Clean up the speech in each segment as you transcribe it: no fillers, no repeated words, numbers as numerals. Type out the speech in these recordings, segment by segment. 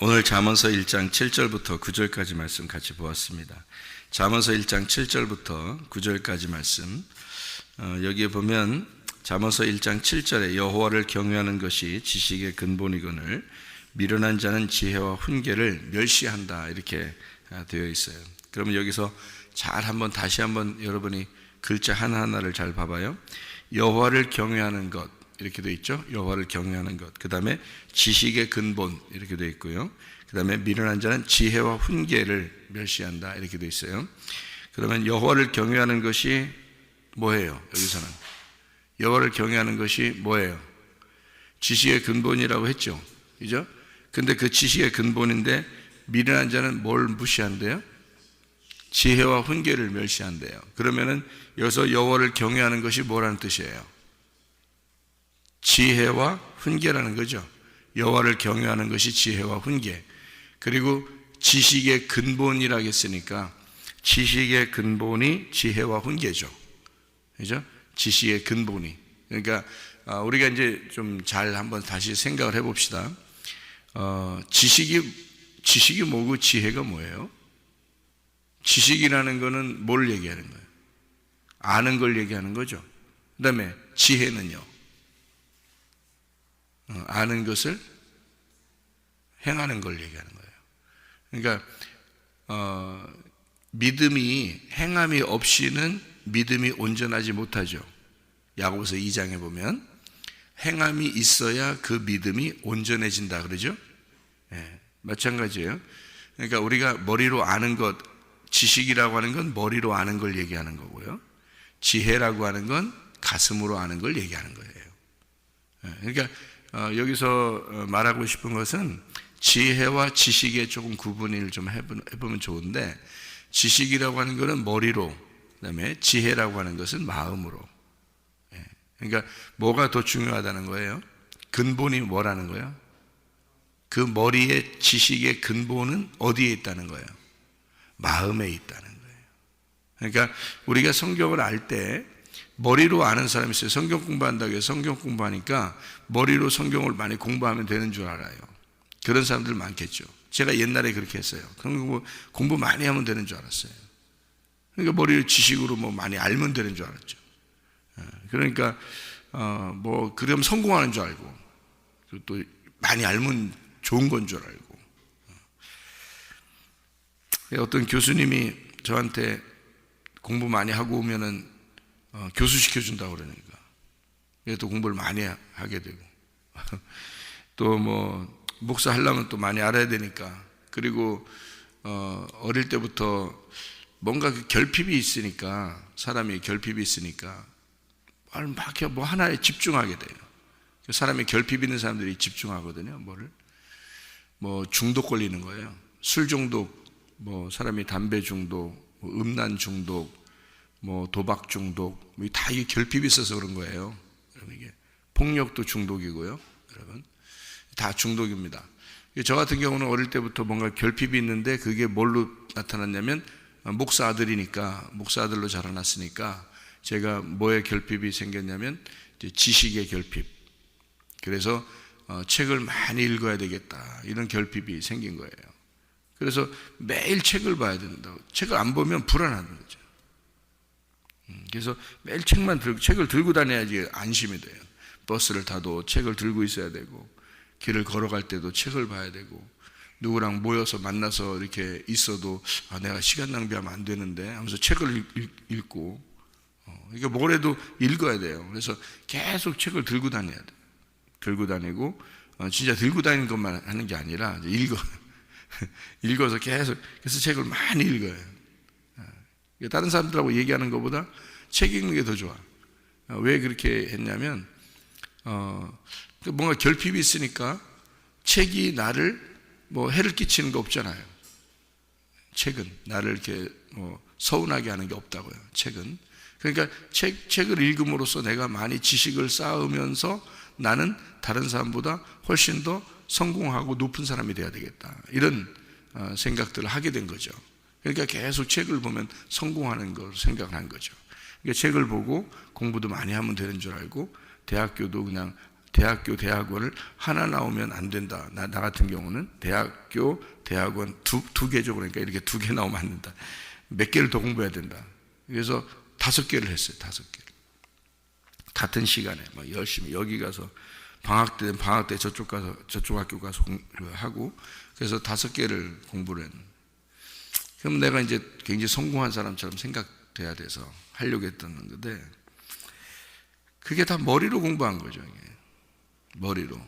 오늘 잠언서 1장 7절부터 9절까지 말씀 같이 보았습니다. 잠언서 1장 7절부터 9절까지 말씀, 여기에 보면 잠언서 1장 7절에 여호와를 경외하는 것이 지식의 근본이거늘 미련한 자는 지혜와 훈계를 멸시한다, 이렇게 되어 있어요. 그러면 여기서 다시 한번 여러분이 글자 하나하나를 잘 봐봐요. 여호와를 경외하는 것, 이렇게 되어 있죠. 여호와를 경외하는 것. 그 다음에 지식의 근본, 이렇게 되어 있고요. 그 다음에 미련한 자는 지혜와 훈계를 멸시한다, 이렇게 되어 있어요. 그러면 여호와를 경외하는 것이 뭐예요? 여기서는 여호와를 경외하는 것이 뭐예요? 지식의 근본이라고 했죠, 그죠? 근데 그 지식의 근본인데 미련한 자는 뭘 무시한대요? 지혜와 훈계를 멸시한대요. 그러면은 여기서 여호와를 경외하는 것이 뭐라는 뜻이에요? 지혜와 훈계라는 거죠. 여호와를 경외하는 것이 지혜와 훈계. 그리고 지식의 근본이라고 했으니까 지식의 근본이 지혜와 훈계죠. 그죠? 지식의 근본이. 그러니까 우리가 이제 좀 잘 한번 다시 생각을 해봅시다. 지식이 뭐고 지혜가 뭐예요? 지식이라는 거는 뭘 얘기하는 거예요? 아는 걸 얘기하는 거죠. 그 다음에 지혜는요, 아는 것을 행하는 걸 얘기하는 거예요. 그러니까 믿음이 행함이 없이는 믿음이 온전하지 못하죠. 야고보서 2장에 보면 행함이 있어야 그 믿음이 온전해진다 그러죠. 네, 마찬가지예요. 그러니까 우리가 머리로 아는 것, 지식이라고 하는 건 머리로 아는 걸 얘기하는 거고요, 지혜라고 하는 건 가슴으로 아는 걸 얘기하는 거예요. 그러니까 여기서 말하고 싶은 것은 지혜와 지식의 조금 구분을 좀 해보면 좋은데, 지식이라고 하는 것은 머리로, 그다음에 지혜라고 하는 것은 마음으로. 그러니까 뭐가 더 중요하다는 거예요? 근본이 뭐라는 거예요? 그 머리의 지식의 근본은 어디에 있다는 거예요? 마음에 있다는 거예요. 그러니까 우리가 성경을 알 때 머리로 아는 사람이 있어요. 성경 공부한다고 해서 성경 공부하니까 머리로 성경을 많이 공부하면 되는 줄 알아요. 그런 사람들 많겠죠. 제가 옛날에 그렇게 했어요. 공부 많이 하면 되는 줄 알았어요. 그러니까 머리를 지식으로 많이 알면 되는 줄 알았죠. 그러니까 그러면 성공하는 줄 알고, 또 많이 알면 좋은 건 줄 알고. 어떤 교수님이 저한테 공부 많이 하고 오면은 교수 시켜준다고 그러니까 또 공부를 많이 하게 되고 또 목사 하려면 또 많이 알아야 되니까, 그리고 어릴 때부터 뭔가 그 결핍이 있으니까, 사람이 결핍이 있으니까 뭐 하나에 집중하게 돼요. 사람이 결핍 있는 사람들이 집중하거든요. 중독 걸리는 거예요. 술 중독, 사람이 담배 중독, 음란 중독, 도박 중독, 다 이게 결핍이 있어서 그런 거예요. 여러분, 이게 폭력도 중독이고요. 여러분, 다 중독입니다. 저 같은 경우는 어릴 때부터 뭔가 결핍이 있는데, 그게 뭘로 나타났냐면, 목사 아들이니까, 목사 아들로 자라났으니까, 제가 뭐에 결핍이 생겼냐면, 지식의 결핍. 그래서 책을 많이 읽어야 되겠다, 이런 결핍이 생긴 거예요. 그래서 매일 책을 봐야 된다고. 책을 안 보면 불안한 거죠. 그래서 매일 책을 들고 다녀야지 안심이 돼요. 버스를 타도 책을 들고 있어야 되고, 길을 걸어갈 때도 책을 봐야 되고, 누구랑 모여서 만나서 이렇게 있어도 내가 시간 낭비하면 안 되는데 하면서 책을 읽고, 그러니까 뭐래도 읽어야 돼요. 그래서 계속 책을 들고 다녀야 돼요. 들고 다니고, 진짜 들고 다니는 것만 하는 게 아니라 읽어서 계속, 그래서 책을 많이 읽어요. 다른 사람들하고 얘기하는 것보다 책 읽는 게 더 좋아. 왜 그렇게 했냐면, 뭔가 결핍이 있으니까 책이 나를 해를 끼치는 거 없잖아요. 책은 나를 이렇게 서운하게 하는 게 없다고요. 책은. 그러니까 책을 읽음으로써 내가 많이 지식을 쌓으면서 나는 다른 사람보다 훨씬 더 성공하고 높은 사람이 돼야 되겠다, 이런 생각들을 하게 된 거죠. 그러니까 계속 책을 보면 성공하는 걸 생각을 한 거죠. 그러니까 책을 보고 공부도 많이 하면 되는 줄 알고, 대학교도 그냥 대학교, 대학원을 하나 나오면 안 된다. 나 같은 경우는 대학교, 대학원 두 개죠. 그러니까 이렇게 2개 나오면 안 된다. 몇 개를 더 공부해야 된다. 그래서 5개를 했어요. 5개를. 같은 시간에 막 열심히 여기 가서 방학 때 저쪽 학교 가서 하고, 그래서 5개를 공부를 했는. 그럼 내가 이제 굉장히 성공한 사람처럼 생각돼야 돼서 하려고 했던 건데, 그게 다 머리로 공부한 거죠. 이게. 머리로.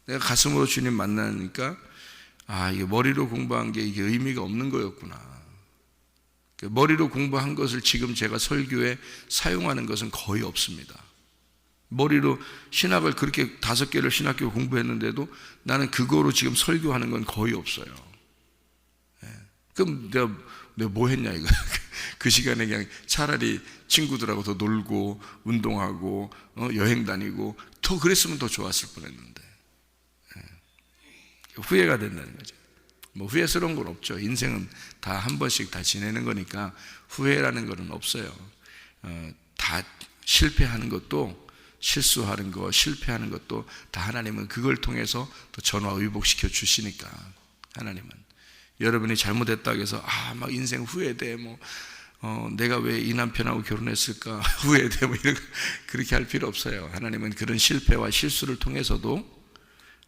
내가 가슴으로 주님 만나니까, 이게 머리로 공부한 게 이게 의미가 없는 거였구나. 머리로 공부한 것을 지금 제가 설교에 사용하는 것은 거의 없습니다. 머리로 신학을 그렇게 5개를 신학교 공부했는데도 나는 그거로 지금 설교하는 건 거의 없어요. 그럼 내가 뭐 했냐 이거. 그 시간에 그냥 차라리 친구들하고 더 놀고 운동하고 여행 다니고 더 그랬으면 더 좋았을 뻔했는데, 후회가 된다는 거죠. 뭐 후회스러운 건 없죠. 인생은 다 한 번씩 다 지내는 거니까 후회라는 거는 없어요. 다 실패하는 것도, 실수하는 거, 실패하는 것도 다 하나님은 그걸 통해서 또 전화위복시켜 주시니까. 하나님은 여러분이 잘못했다고 해서 막 인생 후회돼, 내가 왜 이 남편하고 결혼했을까 후회돼, 이런 그렇게 할 필요 없어요. 하나님은 그런 실패와 실수를 통해서도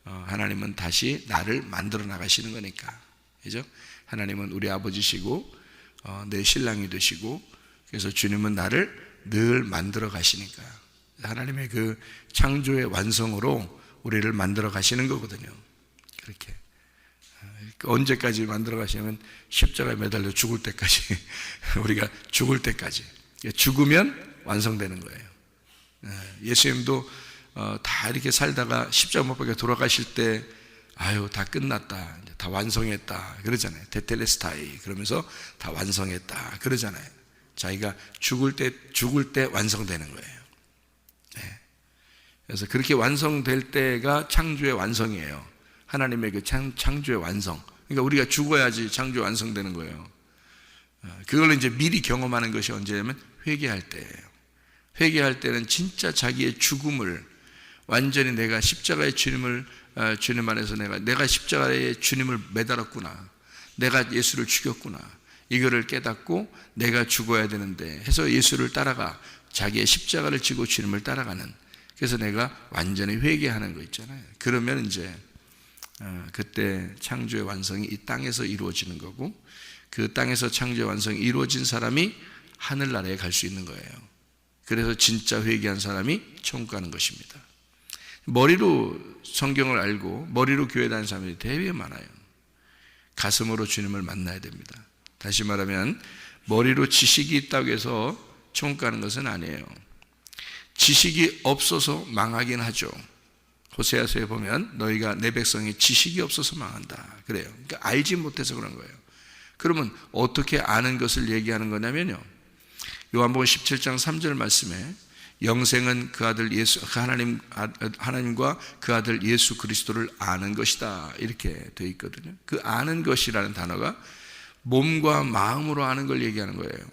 하나님은 다시 나를 만들어 나가시는 거니까. 그죠? 하나님은 우리 아버지시고 내 신랑이 되시고, 그래서 주님은 나를 늘 만들어 가시니까. 하나님의 그 창조의 완성으로 우리를 만들어 가시는 거거든요. 그렇게 언제까지 만들어 가시냐면 십자가에 매달려 죽을 때까지. 우리가 죽을 때까지. 죽으면 완성되는 거예요. 예수님도 다 이렇게 살다가 십자가 못 박혀 돌아가실 때 다 끝났다, 다 완성했다 그러잖아요. 테텔레스타이 그러면서 다 완성했다 그러잖아요. 자기가 죽을 때 완성되는 거예요. 그래서 그렇게 완성될 때가 창조의 완성이에요. 하나님의 그 창조의 완성. 그러니까 우리가 죽어야지 창조 완성되는 거예요. 그걸 이제 미리 경험하는 것이 언제냐면 회개할 때예요. 회개할 때는 진짜 자기의 죽음을 완전히 내가 십자가의 주님 안에서 내가 십자가의 주님을 매달았구나, 내가 예수를 죽였구나, 이거를 깨닫고 내가 죽어야 되는데 해서 예수를 따라가 자기의 십자가를 지고 주님을 따라가는, 그래서 내가 완전히 회개하는 거 있잖아요. 그러면 이제 그때 창조의 완성이 이 땅에서 이루어지는 거고, 그 땅에서 창조의 완성이 이루어진 사람이 하늘나라에 갈 수 있는 거예요. 그래서 진짜 회개한 사람이 천국 가는 것입니다. 머리로 성경을 알고 머리로 교회 다니는 사람들이 되게 많아요. 가슴으로 주님을 만나야 됩니다. 다시 말하면 머리로 지식이 있다고 해서 천국 가는 것은 아니에요. 지식이 없어서 망하긴 하죠. 호세아서에 보면 너희가 내 백성이 지식이 없어서 망한다 그래요. 그러니까 알지 못해서 그런 거예요. 그러면 어떻게 아는 것을 얘기하는 거냐면요, 요한복음 17장 3절 말씀에 영생은 그 아들 예수, 하나님과 그 아들 예수 그리스도를 아는 것이다 이렇게 되어 있거든요. 그 아는 것이라는 단어가 몸과 마음으로 아는 걸 얘기하는 거예요.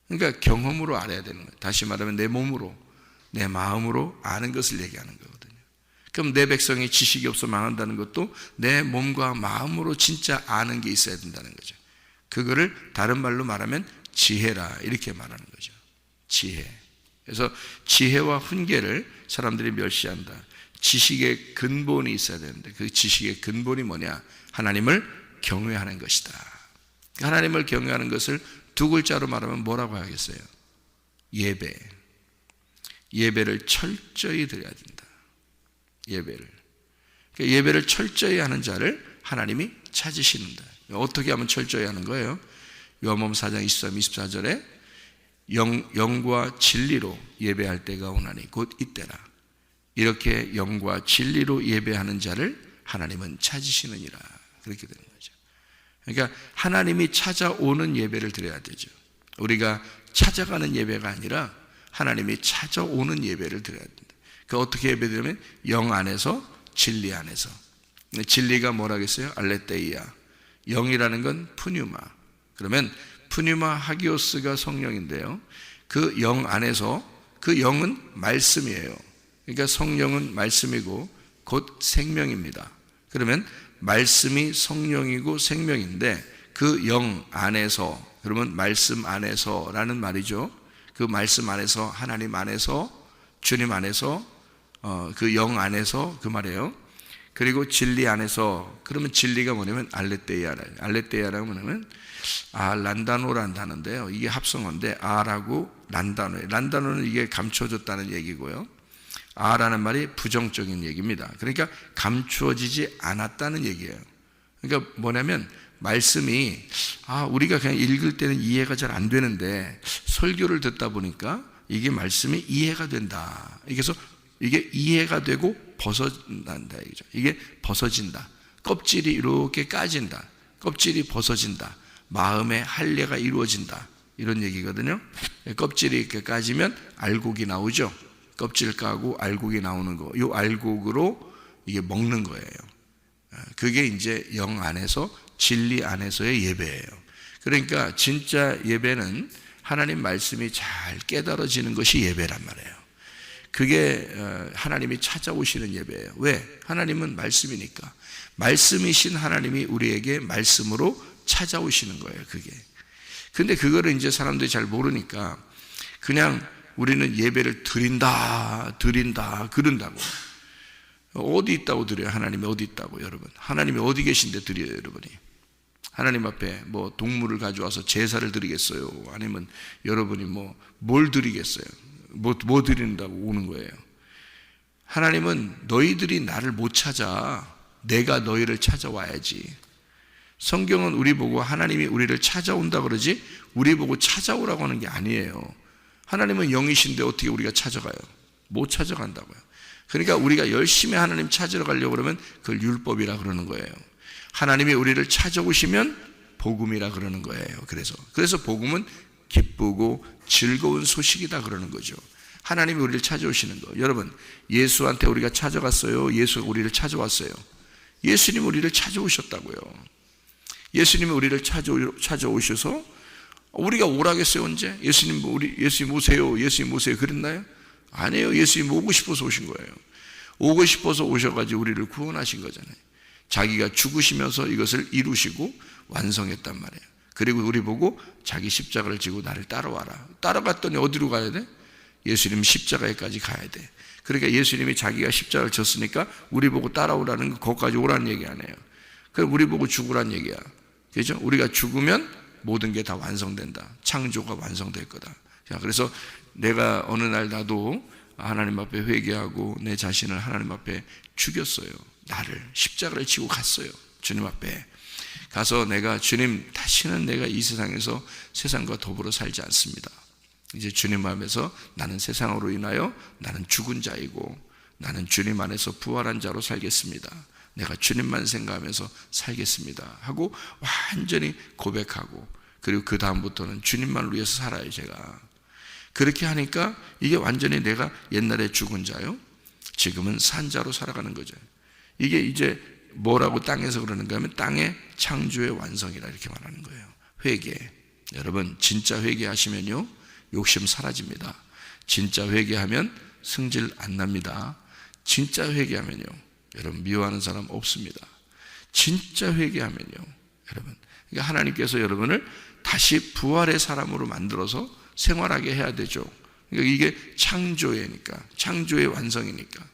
그러니까 경험으로 알아야 되는 거예요. 다시 말하면 내 몸으로, 내 마음으로 아는 것을 얘기하는 거거든요. 그럼 내 백성이 지식이 없어 망한다는 것도 내 몸과 마음으로 진짜 아는 게 있어야 된다는 거죠. 그거를 다른 말로 말하면 지혜라 이렇게 말하는 거죠. 지혜. 그래서 지혜와 훈계를 사람들이 멸시한다. 지식의 근본이 있어야 되는데 그 지식의 근본이 뭐냐? 하나님을 경외하는 것이다. 하나님을 경외하는 것을 2글자로 말하면 뭐라고 하겠어요? 예배. 예배를 철저히 드려야 된다. 예배를. 그러니까 예배를 철저히 하는 자를 하나님이 찾으시는다. 어떻게 하면 철저히 하는 거예요? 요한복음 4장 23, 24절에 영과 진리로 예배할 때가 오나니 곧 이때라. 이렇게 영과 진리로 예배하는 자를 하나님은 찾으시느니라. 그렇게 되는 거죠. 그러니까 하나님이 찾아오는 예배를 드려야 되죠. 우리가 찾아가는 예배가 아니라 하나님이 찾아오는 예배를 드려야 된다. 그 어떻게 예배드리면 영 안에서, 진리 안에서. 진리가 뭐라겠어요? 알레테이아. 영이라는 건 푸뉴마. 그러면 푸뉴마 하기오스가 성령인데요, 그 영 안에서, 그 영은 말씀이에요. 그러니까 성령은 말씀이고 곧 생명입니다. 그러면 말씀이 성령이고 생명인데 그 영 안에서, 그러면 말씀 안에서라는 말이죠. 그 말씀 안에서, 하나님 안에서, 주님 안에서, 그 영 안에서 그 말이에요. 그리고 진리 안에서, 그러면 진리가 뭐냐면 알레테이아라고 뭐냐면 란다노라는 단어인데요. 이게 합성어인데 아라고 란다노예요. 란다노는 이게 감춰졌다는 얘기고요. 아라는 말이 부정적인 얘기입니다. 그러니까 감추어지지 않았다는 얘기예요. 그러니까 뭐냐면 말씀이 우리가 그냥 읽을 때는 이해가 잘 안 되는데 설교를 듣다 보니까 이게 말씀이 이해가 된다. 그래서 이게 이해가 되고 벗어난다 얘기죠. 이게 벗어진다. 껍질이 이렇게 까진다. 껍질이 벗어진다. 마음의 할례가 이루어진다. 이런 얘기거든요. 껍질이 이렇게 까지면 알곡이 나오죠. 껍질 까고 알곡이 나오는 거. 이 알곡으로 이게 먹는 거예요. 그게 이제 영 안에서, 진리 안에서의 예배예요. 그러니까 진짜 예배는 하나님 말씀이 잘 깨달아지는 것이 예배란 말이에요. 그게 하나님이 찾아오시는 예배예요. 왜? 하나님은 말씀이니까. 말씀이신 하나님이 우리에게 말씀으로 찾아오시는 거예요. 그게. 근데 그거를 이제 사람들이 잘 모르니까 그냥 우리는 예배를 드린다 그런다고. 어디 있다고 드려요? 하나님이 어디 있다고 여러분? 하나님이 어디 계신데 드려요 여러분이? 하나님 앞에 뭐 동물을 가져와서 제사를 드리겠어요? 아니면 여러분이 뭘 드리겠어요? 뭐 드린다고 오는 거예요? 하나님은 너희들이 나를 못 찾아. 내가 너희를 찾아와야지. 성경은 우리 보고 하나님이 우리를 찾아온다 그러지 우리 보고 찾아오라고 하는 게 아니에요. 하나님은 영이신데 어떻게 우리가 찾아가요? 못 찾아간다고요. 그러니까 우리가 열심히 하나님 찾으러 가려고 그러면 그걸 율법이라 그러는 거예요. 하나님이 우리를 찾아오시면 복음이라 그러는 거예요. 그래서 복음은 기쁘고 즐거운 소식이다 그러는 거죠. 하나님이 우리를 찾아오시는 거. 여러분, 예수한테 우리가 찾아갔어요? 예수가 우리를 찾아왔어요? 예수님이 우리를 찾아오셨다고요. 예수님이 우리를 찾아오셔서 우리가 오라겠어요? 언제? 예수님 오세요. 예수님 오세요. 그랬나요? 아니에요. 예수님 오고 싶어서 오신 거예요. 오고 싶어서 오셔가지고 우리를 구원하신 거잖아요. 자기가 죽으시면서 이것을 이루시고 완성했단 말이에요. 그리고 우리 보고 자기 십자가를 지고 나를 따라와라. 따라갔더니 어디로 가야 돼? 예수님 십자가에까지 가야 돼. 그러니까 예수님이 자기가 십자가를 졌으니까 우리 보고 따라오라는 거, 거기까지 오라는 얘기 아니에요. 그럼 우리 보고 죽으라는 얘기야. 그죠? 우리가 죽으면 모든 게 다 완성된다. 창조가 완성될 거다. 자, 그래서 내가 어느 날 나도 하나님 앞에 회개하고 내 자신을 하나님 앞에 죽였어요. 나를 십자가를 지고 갔어요. 주님 앞에 가서 내가 주님, 다시는 내가 이 세상에서 세상과 더불어 살지 않습니다. 이제 주님 앞에서 나는 세상으로 인하여 나는 죽은 자이고 나는 주님 안에서 부활한 자로 살겠습니다. 내가 주님만 생각하면서 살겠습니다 하고 완전히 고백하고, 그리고 그 다음부터는 주님만을 위해서 살아요. 제가 그렇게 하니까 이게 완전히 내가 옛날에 죽은 자요, 지금은 산 자로 살아가는 거죠. 이게 이제 뭐라고 땅에서 그러는가 하면 땅의 창조의 완성이라 이렇게 말하는 거예요. 회개. 여러분, 진짜 회개하시면요 욕심 사라집니다. 진짜 회개하면 승질 안 납니다. 진짜 회개하면요 여러분 미워하는 사람 없습니다. 진짜 회개하면요 여러분, 그러니까 하나님께서 여러분을 다시 부활의 사람으로 만들어서 생활하게 해야 되죠. 그러니까 이게 창조예니까, 창조의 완성이니까.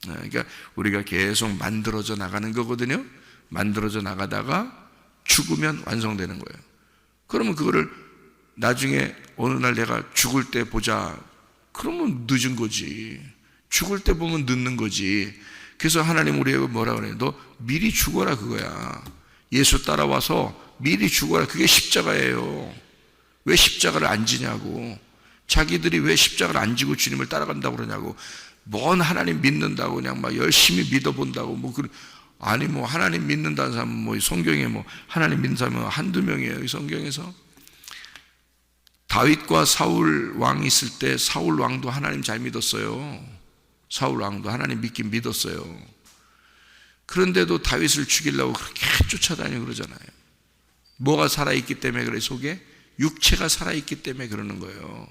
그러니까 우리가 계속 만들어져 나가는 거거든요. 만들어져 나가다가 죽으면 완성되는 거예요. 그러면 그거를 나중에 어느 날 내가 죽을 때 보자, 그러면 늦은 거지. 죽을 때 보면 늦는 거지. 그래서 하나님 우리에게 뭐라 그래요? 너 미리 죽어라 그거야. 예수 따라와서 미리 죽어라. 그게 십자가예요. 왜 십자가를 안 지냐고. 자기들이 왜 십자가를 안 지고 주님을 따라간다고 그러냐고. 뭔 하나님 믿는다고 그냥 막 열심히 믿어본다고 아니 하나님 믿는다는 사람은 성경에 하나님 믿는 사람은 한두 명이에요. 이 성경에서 다윗과 사울 왕이 있을 때 사울 왕도 하나님 잘 믿었어요. 사울 왕도 하나님 믿긴 믿었어요. 그런데도 다윗을 죽이려고 그렇게 쫓아다니고 그러잖아요. 뭐가 살아있기 때문에 그래? 속에 육체가 살아있기 때문에 그러는 거예요.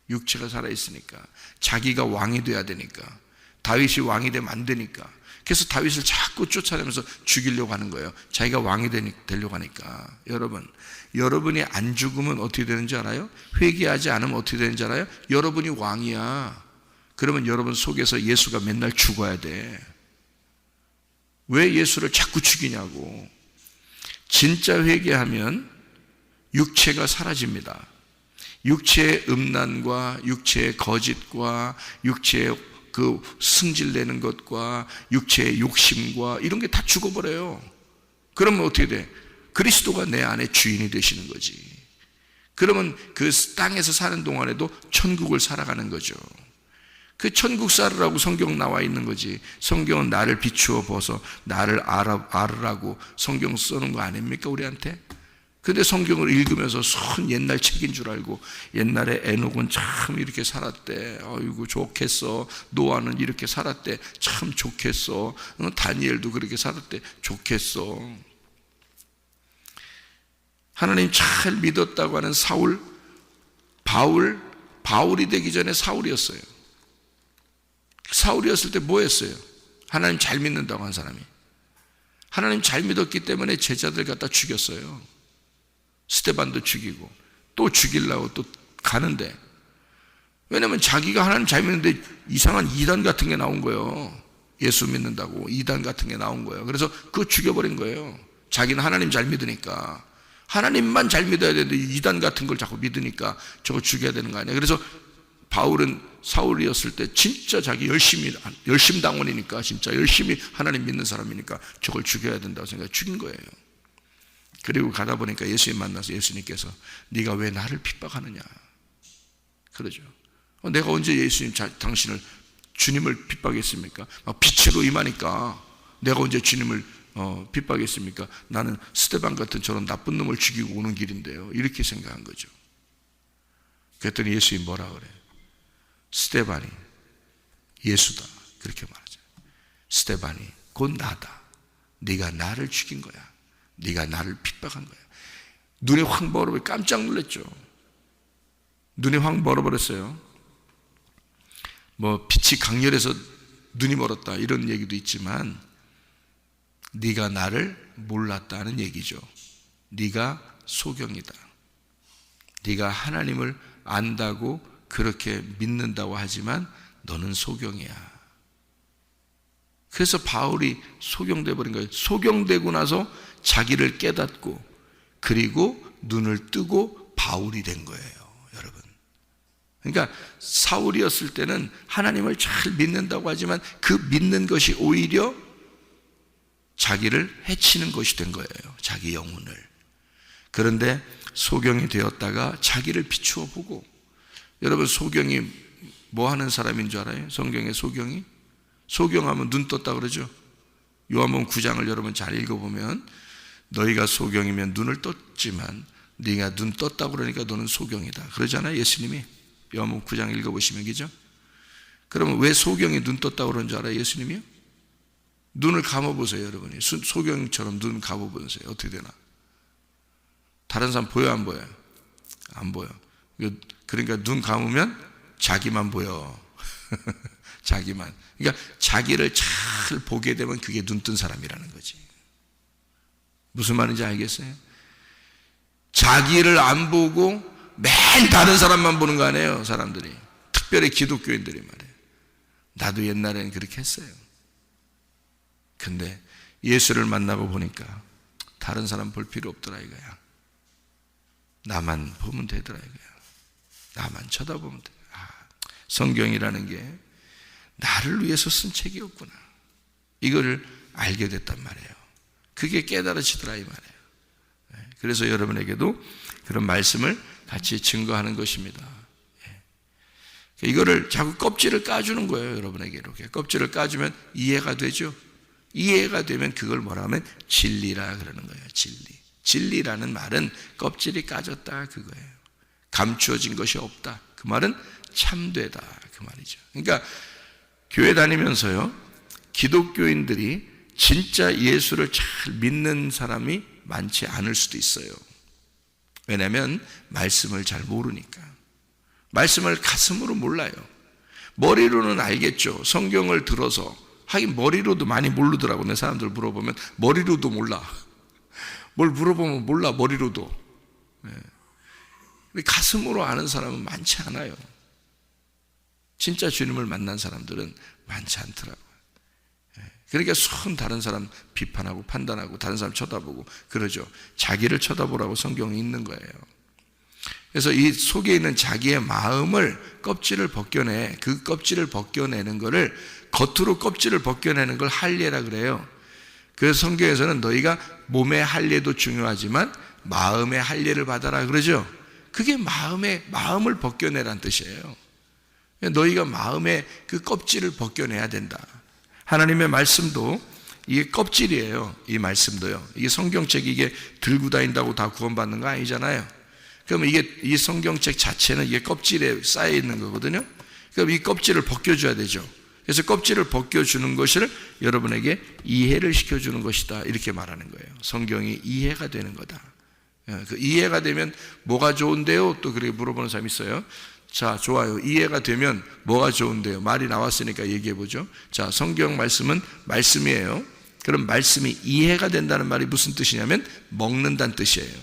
육체가 살아있으니까, 자기가 왕이 돼야 되니까. 다윗이 왕이 되면 안 되니까. 그래서 다윗을 자꾸 쫓아내면서 죽이려고 하는 거예요. 자기가 왕이 되려고 하니까. 여러분이 안 죽으면 어떻게 되는지 알아요? 회개하지 않으면 어떻게 되는지 알아요? 여러분이 왕이야. 그러면 여러분 속에서 예수가 맨날 죽어야 돼. 왜 예수를 자꾸 죽이냐고. 진짜 회개하면 육체가 사라집니다. 육체의 음란과 육체의 거짓과 육체의 그 승질내는 것과 육체의 욕심과 이런 게 다 죽어버려요. 그러면 어떻게 돼? 그리스도가 내 안에 주인이 되시는 거지. 그러면 그 땅에서 사는 동안에도 천국을 살아가는 거죠. 그 천국 살으라고 성경 나와 있는 거지. 성경은 나를 비추어 보소, 나를 알으라고 성경 쓰는 거 아닙니까 우리한테? 근데 성경을 읽으면서 순 옛날 책인 줄 알고, 옛날에 에녹은 참 이렇게 살았대, 아이고 좋겠어, 노아는 이렇게 살았대, 참 좋겠어, 다니엘도 그렇게 살았대, 좋겠어. 하나님 잘 믿었다고 하는 사울, 바울이 되기 전에 사울이었어요. 사울이었을 때 뭐 했어요? 하나님 잘 믿는다고 한 사람이. 하나님 잘 믿었기 때문에 제자들 갖다 죽였어요. 스데반도 죽이고 또 죽이려고 또 가는데, 왜냐면 자기가 하나님 잘 믿는데 이상한 이단 같은 게 나온 거예요. 예수 믿는다고 이단 같은 게 나온 거예요. 그래서 그거 죽여버린 거예요. 자기는 하나님 잘 믿으니까, 하나님만 잘 믿어야 되는데 이단 같은 걸 자꾸 믿으니까 저거 죽여야 되는 거 아니야. 그래서 바울은 사울이었을 때 진짜 자기 열심당원이니까, 진짜 열심히 하나님 믿는 사람이니까 저걸 죽여야 된다고 생각해 죽인 거예요. 그리고 가다 보니까 예수님 만나서 예수님께서 네가 왜 나를 핍박하느냐 그러죠. 내가 언제 예수님 당신을 주님을 핍박했습니까? 막 빛으로 임하니까 내가 언제 주님을 핍박했습니까? 나는 스데반 같은 저런 나쁜 놈을 죽이고 오는 길인데요. 이렇게 생각한 거죠. 그랬더니 예수님이 뭐라 그래? 스데반이 예수다 그렇게 말하죠. 스데반이 곧 나다. 네가 나를 죽인 거야. 네가 나를 핍박한 거야. 눈이 확 멀어버려. 깜짝 놀랐죠. 눈이 확 멀어버렸어요. 뭐 빛이 강렬해서 눈이 멀었다 이런 얘기도 있지만, 네가 나를 몰랐다는 얘기죠. 네가 소경이다. 네가 하나님을 안다고 그렇게 믿는다고 하지만 너는 소경이야. 그래서 바울이 소경돼 버린 거예요. 소경되고 나서 자기를 깨닫고, 그리고 눈을 뜨고 바울이 된 거예요, 여러분. 그러니까 사울이었을 때는 하나님을 잘 믿는다고 하지만 그 믿는 것이 오히려 자기를 해치는 것이 된 거예요, 자기 영혼을. 그런데 소경이 되었다가 자기를 비추어 보고, 여러분 소경이 뭐 하는 사람인 줄 알아요? 성경의 소경이? 소경하면 눈 떴다 그러죠. 요한복음 9장을 여러분 잘 읽어보면 너희가 소경이면 눈을 떴지만 네가 눈 떴다고 그러니까 너는 소경이다 그러잖아요, 예수님이. 요한복음 9장 읽어보시면, 그죠? 그러면 왜 소경이 눈 떴다고 그러는 줄 알아요, 예수님이요? 눈을 감아보세요, 여러분이. 소경처럼 눈 감아보세요. 어떻게 되나? 다른 사람 보여, 안 보여요? 안 보여. 그러니까 눈 감으면 자기만 보여. 자기만. 그러니까 자기를 잘 보게 되면 그게 눈 뜬 사람이라는 거지. 무슨 말인지 알겠어요? 자기를 안 보고 매일 다른 사람만 보는 거 아니에요, 사람들이. 특별히 기독교인들이 말이에요. 나도 옛날에는 그렇게 했어요. 근데 예수를 만나고 보니까 다른 사람 볼 필요 없더라 이거야. 나만 보면 되더라 이거야. 나만 쳐다보면 돼. 성경이라는 게 나를 위해서 쓴 책이었구나. 이거를 알게 됐단 말이에요. 그게 깨달아지더라 이 말이에요. 그래서 여러분에게도 그런 말씀을 같이 증거하는 것입니다. 이거를 자꾸 껍질을 까주는 거예요, 여러분에게. 이렇게 껍질을 까주면 이해가 되죠. 이해가 되면 그걸 뭐라 하면 진리라 그러는 거예요. 진리라는 말은 껍질이 까졌다 그거예요. 감추어진 것이 없다 그 말은 참되다 그 말이죠. 그러니까 교회 다니면서요, 기독교인들이 진짜 예수를 잘 믿는 사람이 많지 않을 수도 있어요. 왜냐하면 말씀을 잘 모르니까. 말씀을 가슴으로 몰라요. 머리로는 알겠죠. 성경을 들어서. 하긴 머리로도 많이 모르더라고. 내 사람들 물어보면 머리로도 몰라. 뭘 물어보면 몰라, 머리로도. 가슴으로 아는 사람은 많지 않아요. 진짜 주님을 만난 사람들은 많지 않더라고요. 그러니까 손 다른 사람 비판하고 판단하고 다른 사람 쳐다보고 그러죠. 자기를 쳐다보라고 성경이 있는 거예요. 그래서 이 속에 있는 자기의 마음을 껍질을 벗겨내, 그 껍질을 벗겨내는 거를, 겉으로 껍질을 벗겨내는 걸 할례라 그래요. 그래서 성경에서는 너희가 몸의 할례도 중요하지만 마음의 할례를 받아라 그러죠. 그게 마음을 벗겨내란 뜻이에요. 너희가 마음의 그 껍질을 벗겨내야 된다. 하나님의 말씀도 이게 껍질이에요. 이 말씀도요. 이게 성경책이 이게 들고 다닌다고 다 구원받는 거 아니잖아요. 그러면 이 성경책 자체는 이게 껍질에 쌓여 있는 거거든요. 그럼 이 껍질을 벗겨줘야 되죠. 그래서 껍질을 벗겨주는 것을 여러분에게 이해를 시켜주는 것이다. 이렇게 말하는 거예요. 성경이 이해가 되는 거다. 그 이해가 되면 뭐가 좋은데요? 또 그렇게 물어보는 사람이 있어요. 자, 좋아요. 이해가 되면 뭐가 좋은데요? 말이 나왔으니까 얘기해 보죠. 자, 성경 말씀은 말씀이에요. 그럼 말씀이 이해가 된다는 말이 무슨 뜻이냐면 먹는다는 뜻이에요.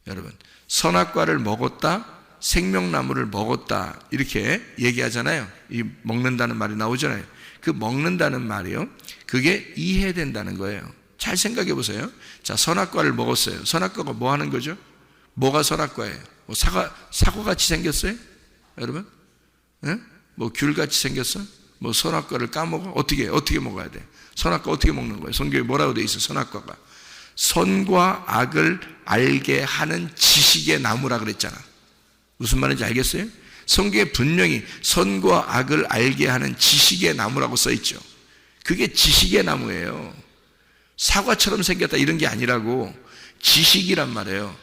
여러분, 선악과를 먹었다, 생명나무를 먹었다 이렇게 얘기하잖아요. 이 먹는다는 말이 나오잖아요. 그 먹는다는 말이요, 그게 이해된다는 거예요. 잘 생각해 보세요. 자, 선악과를 먹었어요. 선악과가 뭐 하는 거죠? 뭐가 선악과예요? 뭐 사과같이 생겼어요? 여러분? 뭐 귤같이 생겼어? 뭐 선악과를 까먹어? 어떻게 먹어야 돼? 선악과 어떻게 먹는 거예요? 성경에 뭐라고 돼 있어? 선악과가 선과 악을 알게 하는 지식의 나무라 그랬잖아. 무슨 말인지 알겠어요? 성경에 분명히 선과 악을 알게 하는 지식의 나무라고 써 있죠. 그게 지식의 나무예요. 사과처럼 생겼다 이런 게 아니라고, 지식이란 말이에요.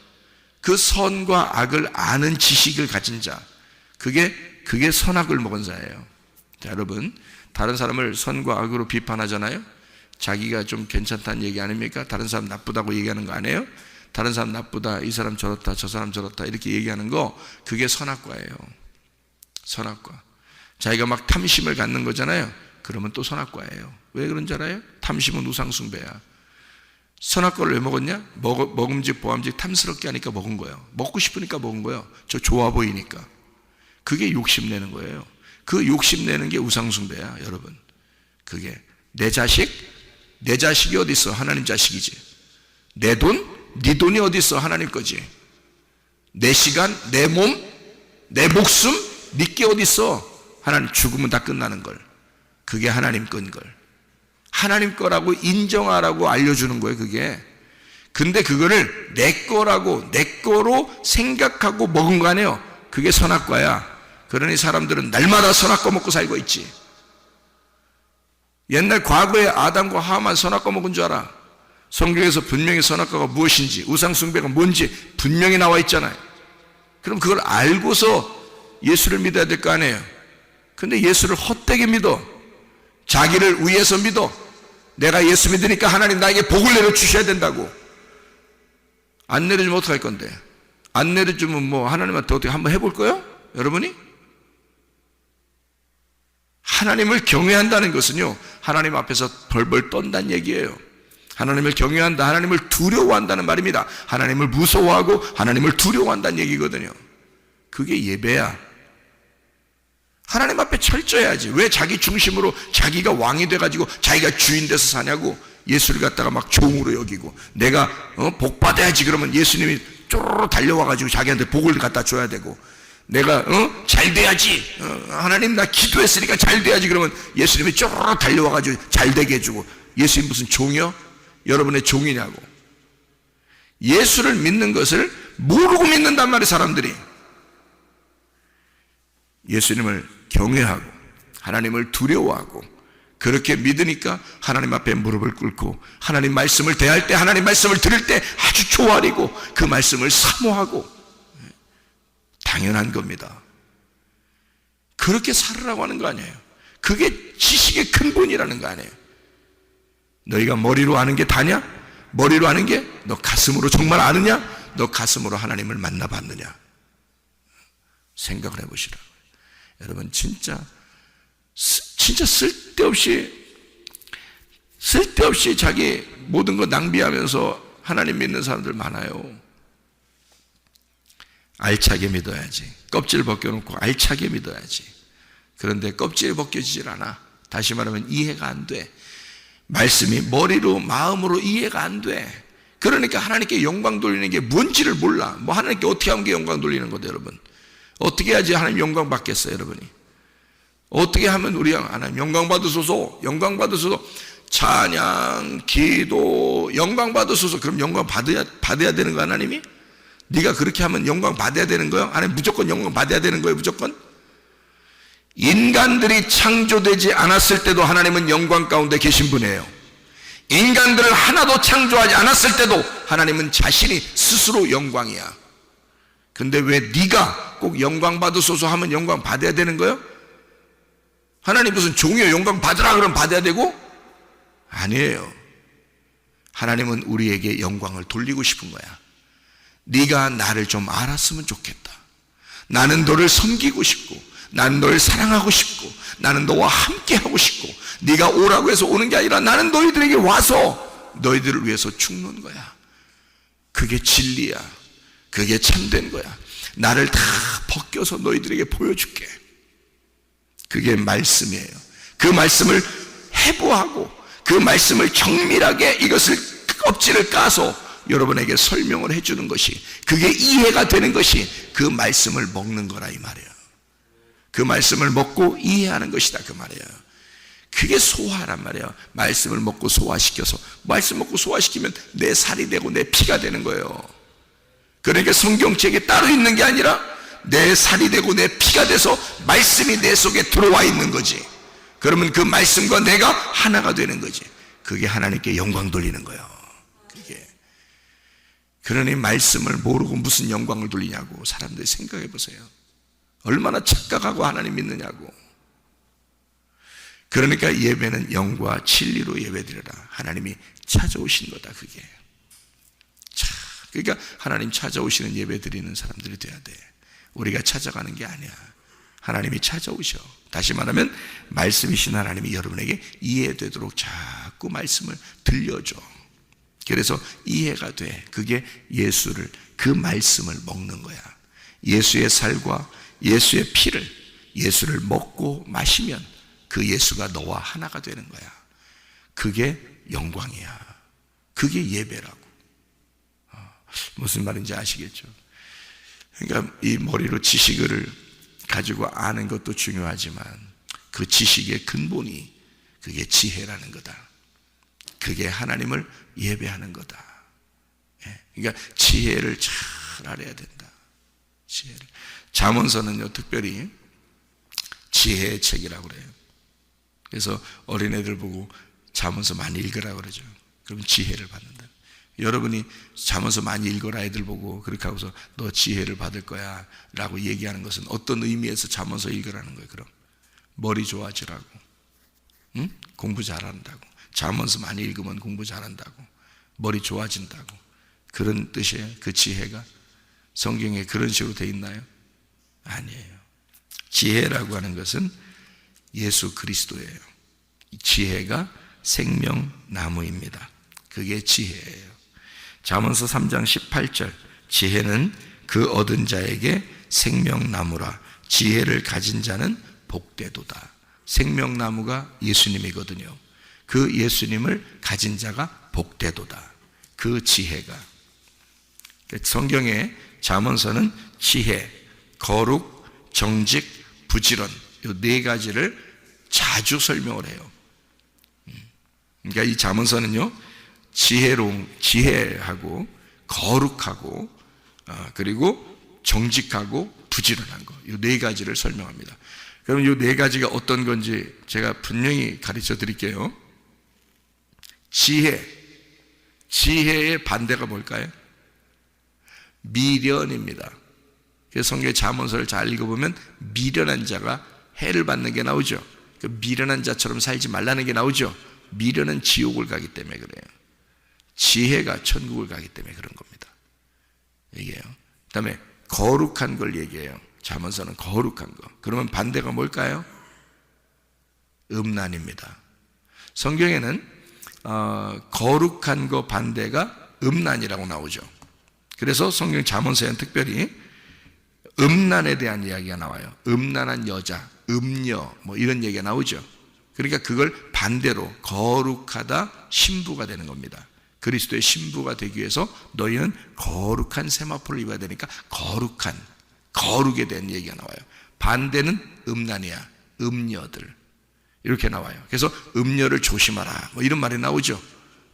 그 선과 악을 아는 지식을 가진 자, 그게 선악을 먹은 자예요. 자, 여러분, 다른 사람을 선과 악으로 비판하잖아요. 자기가 좀 괜찮다는 얘기 아닙니까? 다른 사람 나쁘다고 얘기하는 거 아니에요? 다른 사람 나쁘다, 이 사람 저렇다, 저 사람 저렇다 이렇게 얘기하는 거, 그게 선악과예요. 선악과. 자기가 막 탐심을 갖는 거잖아요. 그러면 또 선악과예요. 왜 그런 줄 알아요? 탐심은 우상숭배야. 선악과를 왜 먹었냐? 먹음직 보암직 탐스럽게 하니까 먹은 거예요. 먹고 싶으니까 먹은 거예요. 저 좋아 보이니까. 그게 욕심내는 거예요. 그 욕심내는 게 우상숭배야, 여러분. 그게 내 자식이 어디 있어? 하나님 자식이지. 내 돈? 네 돈이 어디 있어? 하나님 거지. 내 시간, 내 몸, 내 목숨, 네 게 어디 있어? 하나님. 죽으면 다 끝나는 걸. 그게 하나님 건 걸. 하나님 거라고 인정하라고 알려주는 거예요, 그게. 근데 그거를 내 거라고, 내 거로 생각하고 먹은 거 아니에요. 그게 선악과야. 그러니 사람들은 날마다 선악과 먹고 살고 있지. 옛날 과거에 아담과 하와만 선악과 먹은 줄 알아. 성경에서 분명히 선악과가 무엇인지, 우상숭배가 뭔지 분명히 나와 있잖아요. 그럼 그걸 알고서 예수를 믿어야 될 거 아니에요. 근데 예수를 헛되게 믿어. 자기를 위해서 믿어. 내가 예수 믿으니까 하나님 나에게 복을 내려주셔야 된다고. 안 내려주면 어떡할 건데? 안 내려주면 뭐 하나님한테 어떻게 한번 해볼 거예요? 여러분이? 하나님을 경외한다는 것은요, 하나님 앞에서 벌벌 떤다는 얘기예요. 하나님을 경외한다, 하나님을 두려워한다는 말입니다. 하나님을 무서워하고 하나님을 두려워한다는 얘기거든요. 그게 예배야. 하나님 앞에 철저해야지. 왜 자기 중심으로 자기가 왕이 돼가지고 자기가 주인 돼서 사냐고. 예수를 갖다가 막 종으로 여기고, 내가 복 받아야지 그러면 예수님이 쪼르르 달려와가지고 자기한테 복을 갖다 줘야 되고, 내가 잘 돼야지, 하나님 나 기도했으니까 잘 돼야지 그러면 예수님이 쪼르르 달려와가지고 잘 되게 해주고. 예수님 무슨 종이요? 여러분의 종이냐고. 예수를 믿는 것을 모르고 믿는단 말이에요, 사람들이. 예수님을 경외하고 하나님을 두려워하고 그렇게 믿으니까 하나님 앞에 무릎을 꿇고 하나님 말씀을 대할 때, 하나님 말씀을 들을 때 아주 조아리고 그 말씀을 사모하고, 당연한 겁니다. 그렇게 살으라고 하는 거 아니에요. 그게 지식의 근본이라는 거 아니에요. 너희가 머리로 아는 게 다냐? 머리로 아는 게 너 가슴으로 정말 아느냐? 너 가슴으로 하나님을 만나봤느냐? 생각을 해보시라고요. 여러분 진짜 쓸데없이 자기 모든 거 낭비하면서 하나님 믿는 사람들 많아요. 알차게 믿어야지. 껍질 벗겨놓고 알차게 믿어야지. 그런데 껍질이 벗겨지질 않아. 다시 말하면 이해가 안 돼. 말씀이 머리로 마음으로 이해가 안 돼. 그러니까 하나님께 영광 돌리는 게 뭔지를 몰라. 뭐 하나님께 어떻게 하면 영광 돌리는 거다 여러분. 어떻게 해야지 하나님 영광 받겠어요 여러분이. 어떻게 하면 우리 하나님 영광 받으소서, 영광 받으소서, 찬양, 기도, 영광 받으소서. 그럼 영광 받아야 되는 거 하나님이? 네가 그렇게 하면 영광 받아야 되는 거야? 하나님 무조건 영광 받아야 되는 거예요 무조건? 인간들이 창조되지 않았을 때도 하나님은 영광 가운데 계신 분이에요. 인간들을 하나도 창조하지 않았을 때도 하나님은 자신이 스스로 영광이야. 근데 왜 네가 꼭 영광 받으소서 하면 영광 받아야 되는 거예요? 하나님 무슨 종이요 영광 받으라 그러면 받아야 되고? 아니에요. 하나님은 우리에게 영광을 돌리고 싶은 거야. 네가 나를 좀 알았으면 좋겠다. 나는 너를 섬기고 싶고, 나는 너를 사랑하고 싶고, 나는 너와 함께 하고 싶고, 네가 오라고 해서 오는 게 아니라 나는 너희들에게 와서 너희들을 위해서 죽는 거야. 그게 진리야. 그게 참된 거야. 나를 다 벗겨서 너희들에게 보여줄게. 그게 말씀이에요. 그 말씀을 해부하고 그 말씀을 정밀하게 이것을 껍질을 까서 여러분에게 설명을 해주는 것이, 그게 이해가 되는 것이 그 말씀을 먹는 거라 이 말이에요. 그 말씀을 먹고 이해하는 것이다 그 말이에요. 그게 소화란 말이에요. 말씀을 먹고 소화시켜서, 말씀 먹고 소화시키면 내 살이 되고 내 피가 되는 거예요. 그러니까 성경책에 따로 있는 게 아니라 내 살이 되고 내 피가 돼서 말씀이 내 속에 들어와 있는 거지. 그러면 그 말씀과 내가 하나가 되는 거지. 그게 하나님께 영광 돌리는 거예요. 그게. 그러니 말씀을 모르고 무슨 영광을 돌리냐고 사람들이 생각해 보세요. 얼마나 착각하고 하나님 믿느냐고. 그러니까 예배는 영과 진리로 예배드려라. 하나님이 찾아오신 거다 그게. 그러니까 하나님 찾아오시는 예배 드리는 사람들이 돼야 돼. 우리가 찾아가는 게 아니야. 하나님이 찾아오셔. 다시 말하면 말씀이신 하나님이 여러분에게 이해되도록 자꾸 말씀을 들려줘. 그래서 이해가 돼. 그게 예수를, 그 말씀을 먹는 거야. 예수의 살과 예수의 피를, 예수를 먹고 마시면 그 예수가 너와 하나가 되는 거야. 그게 영광이야. 그게 예배라고. 무슨 말인지 아시겠죠? 그러니까 이 머리로 지식을 가지고 아는 것도 중요하지만 그 지식의 근본이 그게 지혜라는 거다. 그게 하나님을 예배하는 거다. 그러니까 지혜를 잘 알아야 된다. 지혜를. 잠언서는요 특별히 지혜의 책이라고 그래요. 그래서 어린애들 보고 잠언서 많이 읽으라고 그러죠. 그러면 지혜를 받는다. 여러분이 잠언서 많이 읽어라 애들 보고 그렇게 하고서 너 지혜를 받을 거야 라고 얘기하는 것은 어떤 의미에서 잠언서 읽으라는 거예요? 그럼 머리 좋아지라고, 응? 공부 잘한다고. 잠언서 많이 읽으면 공부 잘한다고, 머리 좋아진다고, 그런 뜻이에요. 그 지혜가 성경에 그런 식으로 돼 있나요? 아니에요. 지혜라고 하는 것은 예수 그리스도예요. 지혜가 생명나무입니다. 그게 지혜예요. 잠언서 3장 18절, 지혜는 그 얻은 자에게 생명나무라. 지혜를 가진 자는 복되도다. 생명나무가 예수님이거든요. 그 예수님을 가진 자가 복되도다. 그 지혜가. 성경의 잠언서는 지혜, 거룩, 정직, 부지런, 이 네 가지를 자주 설명을 해요. 그러니까 이 잠언서는요 지혜하고 거룩하고 그리고 정직하고 부지런한 거, 이 네 가지를 설명합니다. 그럼 이 네 가지가 어떤 건지 제가 분명히 가르쳐 드릴게요. 지혜의 반대가 뭘까요? 미련입니다. 그래서 성경의 잠언서를 잘 읽어보면 미련한 자가 해를 받는 게 나오죠. 그 미련한 자처럼 살지 말라는 게 나오죠. 미련은 지옥을 가기 때문에 그래요. 지혜가 천국을 가기 때문에 그런 겁니다. 얘기해요. 그 다음에 거룩한 걸 얘기해요. 잠언서는 거룩한 거. 그러면 반대가 뭘까요? 음란입니다. 성경에는 거룩한 거 반대가 음란이라고 나오죠. 그래서 성경 잠언서에는 특별히 음란에 대한 이야기가 나와요. 음란한 여자, 음녀 뭐 이런 얘기가 나오죠. 그러니까 그걸 반대로 거룩하다 신부가 되는 겁니다. 그리스도의 신부가 되기 위해서 너희는 거룩한 세마포를 입어야 되니까 거룩에 대한 얘기가 나와요. 반대는 음란이야. 음녀들 이렇게 나와요. 그래서 음녀를 조심하라 뭐 이런 말이 나오죠.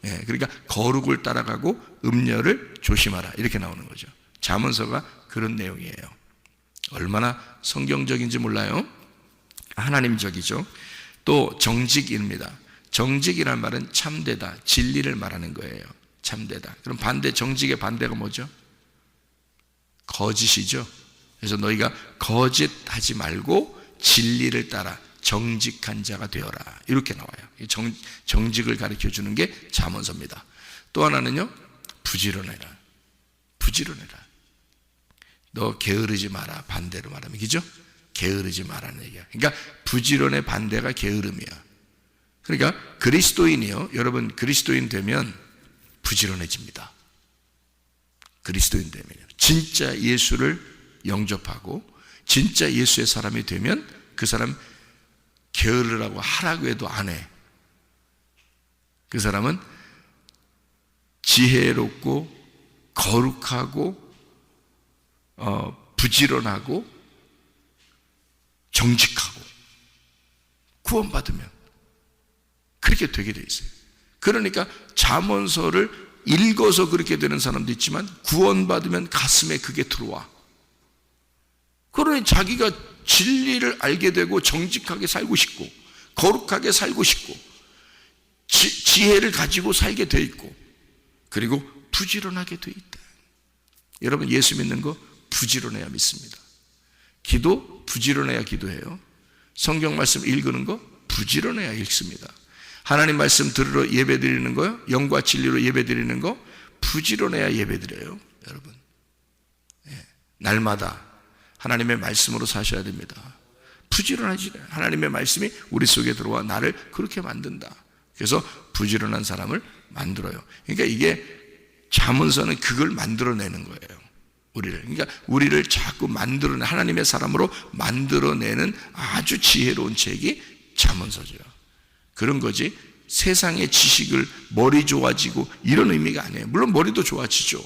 예, 그러니까 거룩을 따라가고 음녀를 조심하라 이렇게 나오는 거죠. 잠언서가 그런 내용이에요. 얼마나 성경적인지 몰라요. 하나님적이죠. 또 정직입니다. 정직이란 말은 참되다, 진리를 말하는 거예요. 참되다. 그럼 정직의 반대가 뭐죠? 거짓이죠. 그래서 너희가 거짓하지 말고 진리를 따라 정직한 자가 되어라 이렇게 나와요. 정직을 가르쳐 주는 게 잠언서입니다. 또 하나는요, 부지런해라. 너 게으르지 마라. 반대로 말하면 그죠? 게으르지 마라는 얘기야. 그러니까 부지런의 반대가 게으름이야. 그러니까 그리스도인이요, 여러분 그리스도인 되면 부지런해집니다. 그리스도인 되면요, 진짜 예수를 영접하고 진짜 예수의 사람이 되면 그 사람 게으르라고 하라고 해도 안 해. 그 사람은 지혜롭고 거룩하고 부지런하고 정직하고 구원받으면 그렇게 되게 돼 있어요. 그러니까 잠언서를 읽어서 그렇게 되는 사람도 있지만 구원받으면 가슴에 그게 들어와. 그러니 자기가 진리를 알게 되고 정직하게 살고 싶고 거룩하게 살고 싶고 지혜를 가지고 살게 돼 있고 그리고 부지런하게 돼 있다. 여러분 예수 믿는 거 부지런해야 믿습니다. 기도 부지런해야 기도해요. 성경 말씀 읽는 거 부지런해야 읽습니다. 하나님 말씀 들으러 예배 드리는 거요, 영과 진리로 예배 드리는 거 부지런해야 예배 드려요. 여러분, 날마다 하나님의 말씀으로 사셔야 됩니다. 부지런하지. 하나님의 말씀이 우리 속에 들어와 나를 그렇게 만든다. 그래서 부지런한 사람을 만들어요. 그러니까 이게 잠언서는 그걸 만들어내는 거예요. 그러니까 우리를 자꾸 만들어내, 하나님의 사람으로 만들어내는 아주 지혜로운 책이 잠언서죠. 그런 거지 세상의 지식을 머리 좋아지고 이런 의미가 아니에요. 물론 머리도 좋아지죠.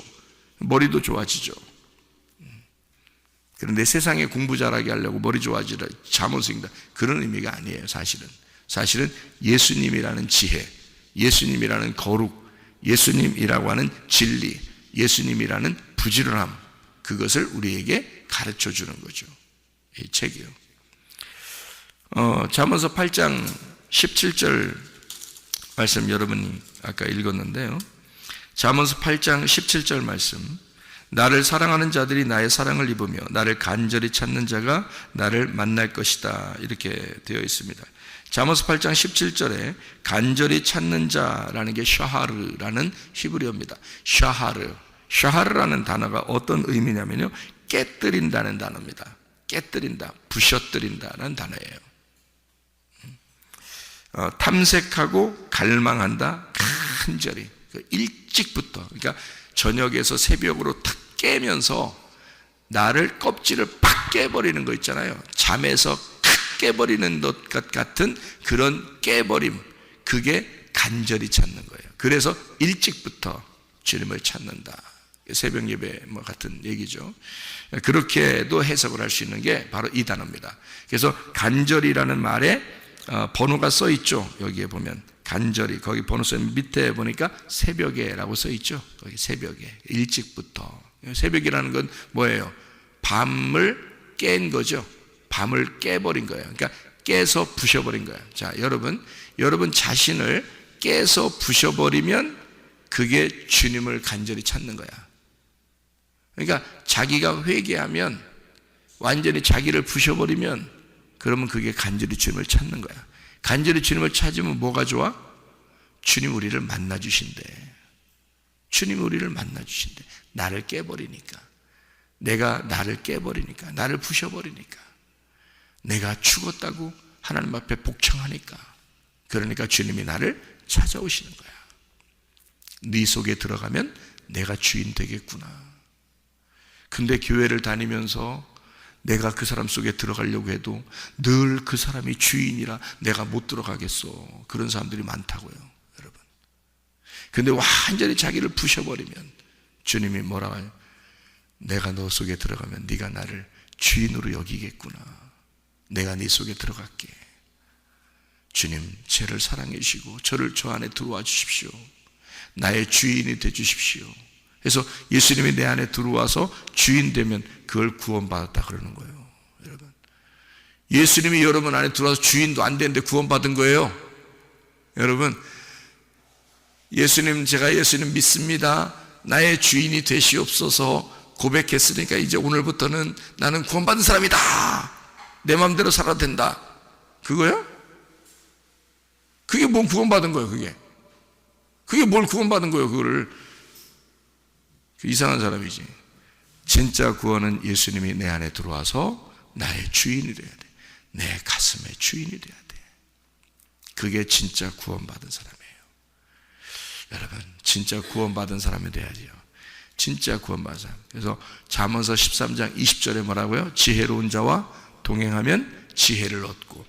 그런데 세상에 공부 잘하게 하려고 머리 좋아지라 잠언서 읽는다, 그런 의미가 아니에요. 사실은 예수님이라는 지혜, 예수님이라는 거룩, 예수님이라고 하는 진리, 예수님이라는 부지런함, 그것을 우리에게 가르쳐 주는 거죠. 이 책이요. 잠언서 8장 17절 말씀 여러분이 아까 읽었는데요. 잠언서 8장 17절 말씀. 나를 사랑하는 자들이 나의 사랑을 입으며 나를 간절히 찾는 자가 나를 만날 것이다. 이렇게 되어 있습니다. 잠언서 8장 17절에 간절히 찾는 자라는 게 샤하르라는 히브리어입니다. 샤하르라는 단어가 어떤 의미냐면요, 깨뜨린다는 단어입니다. 깨뜨린다, 부셔뜨린다는 단어예요. 탐색하고 갈망한다, 간절히 일찍부터, 그러니까 저녁에서 새벽으로 탁 깨면서 나를 껍질을 팍 깨버리는 거 있잖아요. 잠에서 탁 깨버리는 것 같은 그런 깨버림, 그게 간절히 찾는 거예요. 그래서 일찍부터 주님을 찾는다. 새벽 예배 뭐 같은 얘기죠. 그렇게도 해석을 할 수 있는 게 바로 이 단어입니다. 그래서 간절이라는 말에 번호가 써 있죠. 여기에 보면 간절히, 거기 번호 써 밑에 보니까 새벽에라고 써 있죠. 거기 새벽에, 일찍부터. 새벽이라는 건 뭐예요? 밤을 깬 거죠. 밤을 깨버린 거예요. 그러니까 깨서 부셔버린 거예요. 자, 여러분 자신을 깨서 부셔버리면 그게 주님을 간절히 찾는 거야. 그러니까 자기가 회개하면, 완전히 자기를 부셔버리면, 그러면 그게 간절히 주님을 찾는 거야. 간절히 주님을 찾으면 뭐가 좋아? 주님 우리를 만나 주신대. 주님 우리를 만나 주신대. 나를 깨버리니까. 내가 나를 깨버리니까, 나를 부셔버리니까, 내가 죽었다고 하나님 앞에 복청하니까, 그러니까 주님이 나를 찾아오시는 거야. 네 속에 들어가면 내가 주인 되겠구나. 근데 교회를 다니면서 내가 그 사람 속에 들어가려고 해도 늘 그 사람이 주인이라 내가 못 들어가겠어. 그런 사람들이 많다고요, 여러분. 근데 완전히 자기를 부셔버리면 주님이 뭐라고 해요? 내가 너 속에 들어가면 네가 나를 주인으로 여기겠구나. 내가 네 속에 들어갈게. 주님, 죄를 사랑해 주시고 저를 저 안에 들어와 주십시오. 나의 주인이 돼 주십시오. 그래서 예수님이 내 안에 들어와서 주인 되면 그걸 구원받았다 그러는 거예요, 여러분. 예수님이 여러분 안에 들어와서 주인도 안 되는데 구원받은 거예요, 여러분. 예수님, 제가 예수님 믿습니다, 나의 주인이 되시옵소서 고백했으니까 이제 오늘부터는 나는 구원받은 사람이다, 내 마음대로 살아도 된다, 그거요? 그게 뭔 구원받은 거예요? 그게 뭘 구원받은 거예요? 그거를. 이상한 사람이지. 진짜 구원은 예수님이 내 안에 들어와서 나의 주인이 돼야 돼. 내 가슴의 주인이 돼야 돼. 그게 진짜 구원받은 사람이에요. 여러분, 진짜 구원받은 사람이 돼야지요. 진짜 구원받은 사람. 그래서 잠언서 13장 20절에 뭐라고요? 지혜로운 자와 동행하면 지혜를 얻고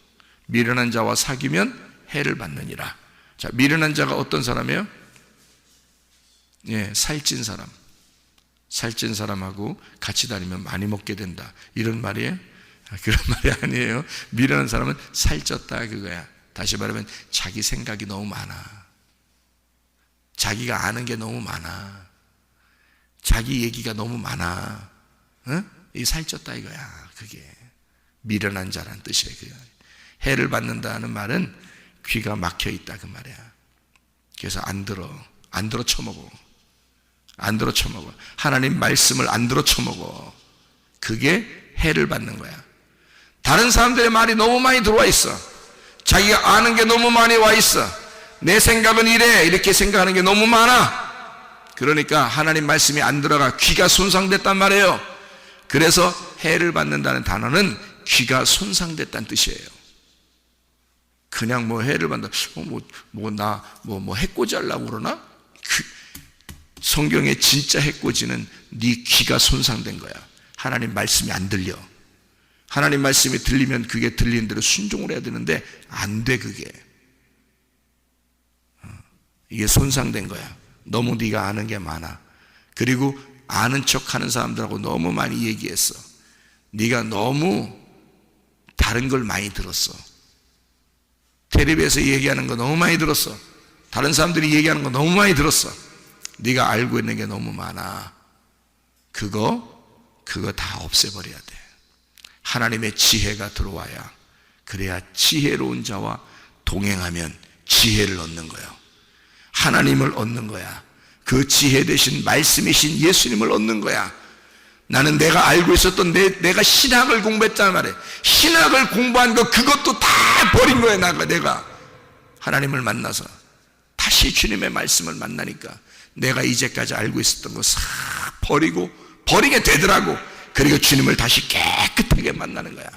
미련한 자와 사귀면 해를 받느니라. 자, 미련한 자가 어떤 사람이에요? 예, 살찐 사람. 살찐 사람하고 같이 다니면 많이 먹게 된다, 이런 말이에요? 그런 말이 아니에요. 미련한 사람은 살쪘다 그거야. 다시 말하면 자기 생각이 너무 많아. 자기가 아는 게 너무 많아. 자기 얘기가 너무 많아. 응? 이 살쪘다 이거야. 그게 미련한 자라는 뜻이에요. 그게. 해를 받는다는 말은 귀가 막혀 있다 그 말이야. 그래서 안 들어 쳐먹어. 안 들어 쳐먹어. 하나님 말씀을 안 들어 쳐먹어. 그게 해를 받는 거야. 다른 사람들의 말이 너무 많이 들어와 있어. 자기가 아는 게 너무 많이 와 있어. 내 생각은 이래, 이렇게 생각하는 게 너무 많아. 그러니까 하나님 말씀이 안 들어가 귀가 손상됐단 말이에요. 그래서 해를 받는다는 단어는 귀가 손상됐다는 뜻이에요. 그냥 뭐 해를 받는다, 해코지 하려고 그러나? 성경의 진짜 해코지는 네 귀가 손상된 거야. 하나님 말씀이 안 들려. 하나님 말씀이 들리면 그게 들리는 대로 순종을 해야 되는데 안 돼. 그게 이게 손상된 거야. 너무 네가 아는 게 많아. 그리고 아는 척하는 사람들하고 너무 많이 얘기했어. 네가 너무 다른 걸 많이 들었어. 텔레비에서 얘기하는 거 너무 많이 들었어. 다른 사람들이 얘기하는 거 너무 많이 들었어. 네가 알고 있는 게 너무 많아. 그거 다 없애버려야 돼. 하나님의 지혜가 들어와야, 그래야 지혜로운 자와 동행하면 지혜를 얻는 거예요. 하나님을 얻는 거야. 그 지혜 되신 말씀이신 예수님을 얻는 거야. 나는 내가 알고 있었던 내가 신학을 공부했단 말이에요. 신학을 공부한 거 그것도 다 버린 거예요. 내가 하나님을 만나서 다시 주님의 말씀을 만나니까 내가 이제까지 알고 있었던 거 싹 버리게 되더라고. 그리고 주님을 다시 깨끗하게 만나는 거야.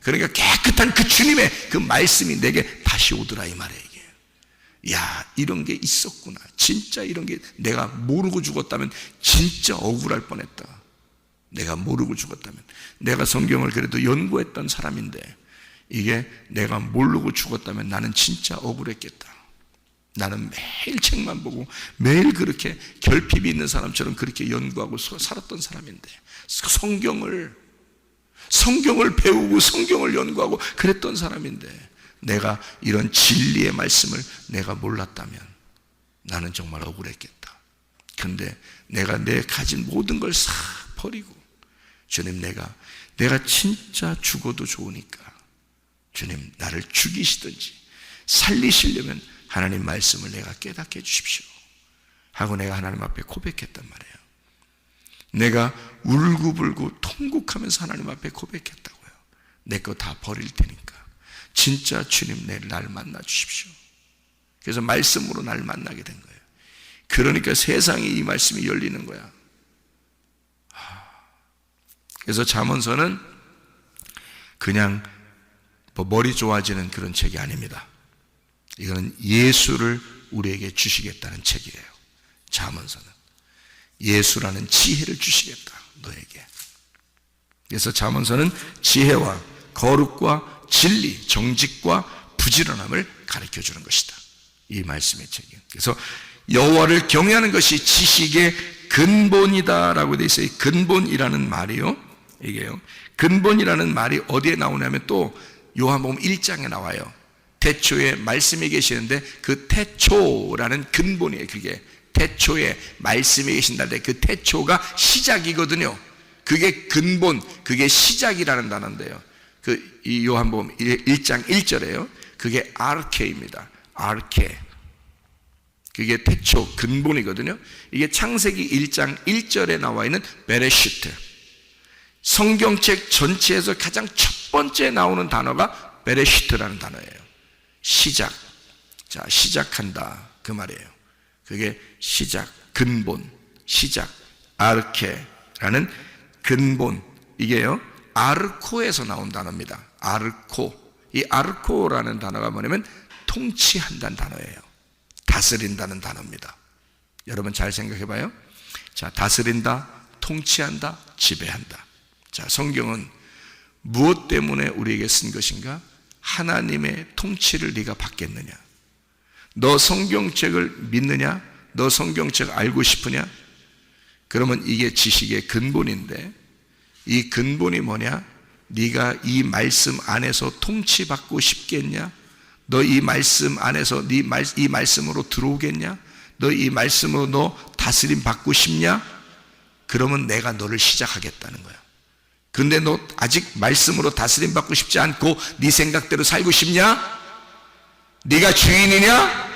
그러니까 깨끗한 그 주님의 그 말씀이 내게 다시 오더라 이 말이에요. 이게. 야, 이런 게 있었구나. 진짜 이런 게 내가 모르고 죽었다면 진짜 억울할 뻔했다. 내가 모르고 죽었다면. 내가 성경을 그래도 연구했던 사람인데 이게 내가 모르고 죽었다면 나는 진짜 억울했겠다. 나는 매일 책만 보고 매일 그렇게 결핍이 있는 사람처럼 그렇게 연구하고 살았던 사람인데 성경을 배우고 성경을 연구하고 그랬던 사람인데 내가 이런 진리의 말씀을 내가 몰랐다면 나는 정말 억울했겠다. 그런데 내가 내 가진 모든 걸 싹 버리고 주님, 내가 진짜 죽어도 좋으니까 주님 나를 죽이시든지 살리시려면 하나님 말씀을 내가 깨닫게 해주십시오 하고 내가 하나님 앞에 고백했단 말이에요. 내가 울고불고 통곡하면서 하나님 앞에 고백했다고요. 내 거 다 버릴 테니까 진짜 주님 날 만나 주십시오. 그래서 말씀으로 날 만나게 된 거예요. 그러니까 세상에 이 말씀이 열리는 거야. 그래서 잠언서는 그냥 뭐 머리 좋아지는 그런 책이 아닙니다. 이거는 예수를 우리에게 주시겠다는 책이에요. 잠언서는 예수라는 지혜를 주시겠다 너에게. 그래서 잠언서는 지혜와 거룩과 진리, 정직과 부지런함을 가르쳐 주는 것이다. 이 말씀의 책이에요. 그래서 여호와를 경외하는 것이 지식의 근본이다라고 되어 있어요. 근본이라는 말이요, 이게요, 근본이라는 말이 어디에 나오냐면 또 요한복음 1장에 나와요. 태초에 말씀이 계시는데 그 태초라는 근본이에요. 그게 태초에 말씀이 계신다는데 그 태초가 시작이거든요. 그게 근본, 그게 시작이라는 단어인데요. 이 요한복음 1장 1절에요. 그게 아르케입니다. 아르케. 그게 태초, 근본이거든요. 이게 창세기 1장 1절에 나와 있는 베레시트. 성경책 전체에서 가장 첫 번째 나오는 단어가 베레시트라는 단어예요. 시작. 자, 시작한다. 그 말이에요. 그게 시작, 근본, 시작, 아르케라는 근본. 이게요, 아르코에서 나온 단어입니다. 아르코. 이 아르코라는 단어가 뭐냐면 통치한다는 단어예요. 다스린다는 단어입니다. 여러분 잘 생각해 봐요. 자, 다스린다, 통치한다, 지배한다. 자, 성경은 무엇 때문에 우리에게 쓴 것인가? 하나님의 통치를 네가 받겠느냐? 너 성경책을 믿느냐? 너 성경책 알고 싶으냐? 그러면 이게 지식의 근본인데, 이 근본이 뭐냐? 네가 이 말씀 안에서 통치받고 싶겠냐? 너 이 말씀 안에서 이 말씀으로 들어오겠냐? 너 이 말씀으로 너 다스림 받고 싶냐? 그러면 내가 너를 시작하겠다는 거야. 근데 너 아직 말씀으로 다스림 받고 싶지 않고 네 생각대로 살고 싶냐? 네가 주인이냐?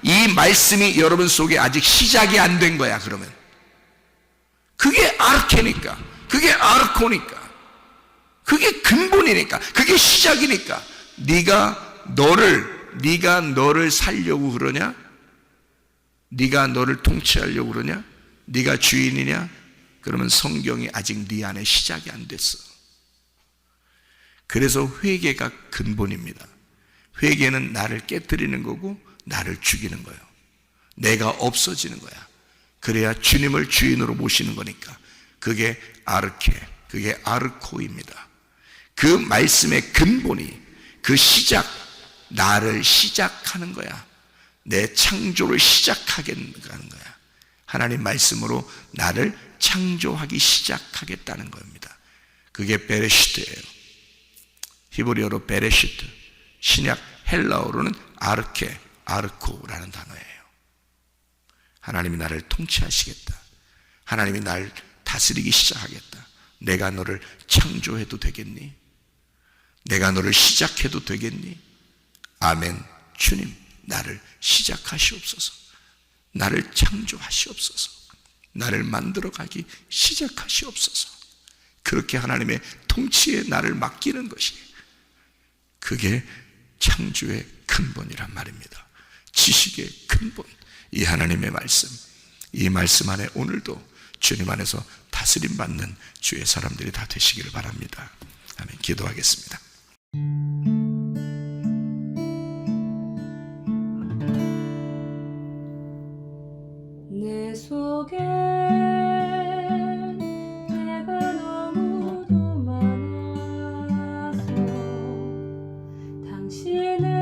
이 말씀이 여러분 속에 아직 시작이 안 된 거야. 그러면 그게 아르케니까, 그게 아르코니까, 그게 근본이니까, 그게 시작이니까 네가 너를 살려고 그러냐? 네가 너를 통치하려고 그러냐? 네가 주인이냐? 그러면 성경이 아직 네 안에 시작이 안 됐어. 그래서 회개가 근본입니다. 회개는 나를 깨뜨리는 거고 나를 죽이는 거예요. 내가 없어지는 거야. 그래야 주님을 주인으로 모시는 거니까. 그게 아르케, 그게 아르코입니다. 그 말씀의 근본이, 그 시작, 나를 시작하는 거야. 내 창조를 시작하겠는 거야. 하나님 말씀으로 나를 창조하기 시작하겠다는 겁니다. 그게 베레시트예요. 히브리어로 베레시트, 신약 헬라어로는 아르케, 아르코라는 단어예요. 하나님이 나를 통치하시겠다. 하나님이 나를 다스리기 시작하겠다. 내가 너를 창조해도 되겠니? 내가 너를 시작해도 되겠니? 아멘. 주님, 나를 시작하시옵소서. 나를 창조하시옵소서. 나를 만들어가기 시작하시옵소서. 그렇게 하나님의 통치에 나를 맡기는 것이, 그게 창조의 근본이란 말입니다. 지식의 근본, 이 하나님의 말씀, 이 말씀 안에 오늘도 주님 안에서 다스림 받는 주의 사람들이 다 되시기를 바랍니다. 아멘. 기도하겠습니다. 내 속에 내가 너무도 많아서 당신은